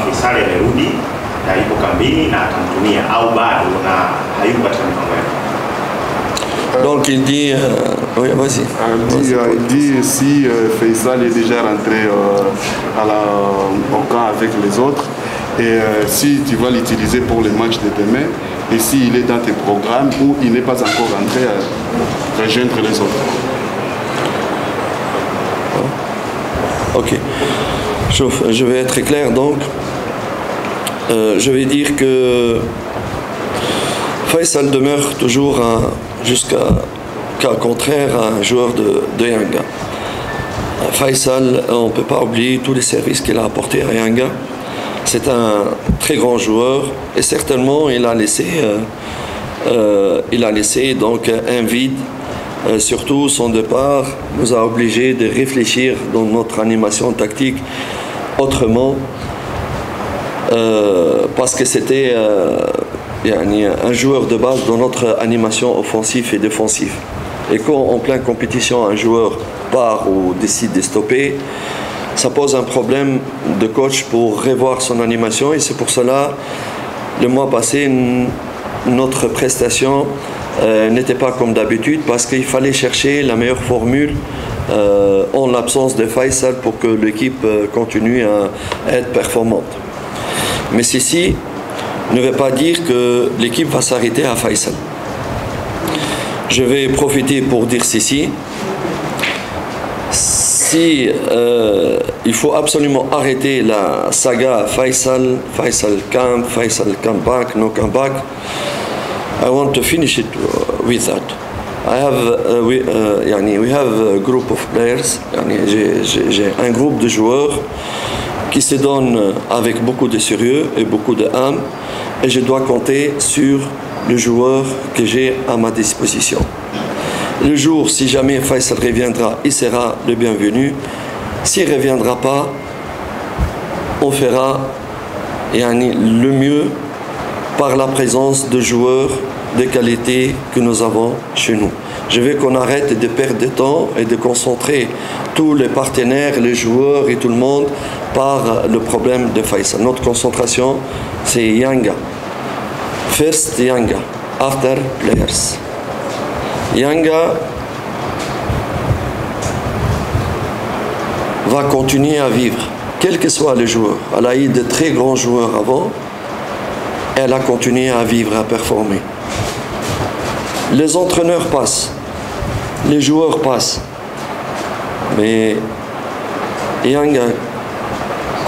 Faisal amerudi na yupo kambini na atamtumia au bado na hayupo katika mipango yake? Donc il dit, oui, vas-y. Il dit si Faisal est déjà rentré au camp avec les autres, et si tu vas l'utiliser pour le match de demain, et s'il est dans tes programmes ou il n'est pas encore rentré, rejoindre les autres. Ok. Je vais être clair donc. Je vais dire que Faisal demeure toujours jusqu'à cas contraire un joueur de Yanga. Faisal, on ne peut pas oublier tous les services qu'il a apportés à Yanga. C'est un très grand joueur et certainement il a laissé donc un vide. Surtout son départ nous a obligés de réfléchir dans notre animation tactique autrement parce que c'était un joueur de base dans notre animation offensive et défensive. Et quand en pleine compétition un joueur part ou décide de stopper, ça pose un problème de coach pour revoir son animation et c'est pour cela le mois passé notre prestation n'était pas comme d'habitude parce qu'il fallait chercher la meilleure formule en l'absence de Faisal pour que l'équipe continue à être performante. Mais ceci ne veut pas dire que l'équipe va s'arrêter à Faisal. Je vais profiter pour dire ceci. Si il faut absolument arrêter la saga Faisal camp, Faisal come back, no come back, I want to finish it with that. We have a group of players. J'ai un groupe de joueurs qui se donnent avec beaucoup de sérieux et beaucoup d'âme, et je dois compter sur le joueur que j'ai à ma disposition. Le jour, si jamais Faisal reviendra, il sera le bienvenu. S'il ne reviendra pas, on fera le mieux par la présence de joueurs de qualité que nous avons chez nous. Je veux qu'on arrête de perdre du temps et de concentrer tous les partenaires, les joueurs et tout le monde par le problème de Faisal. Notre concentration, c'est Yanga. First Yanga, after players. Yanga va continuer à vivre, quel que soit le joueur. Elle a eu de très grands joueurs avant, elle a continué à vivre, à performer. Les entraîneurs passent, les joueurs passent, mais Yanga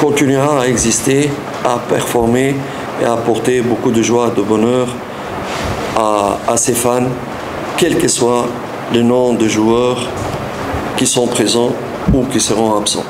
continuera à exister, à performer et à apporter beaucoup de joie, de bonheur à ses fans, quel que soit le nom de joueurs qui sont présents ou qui seront absents.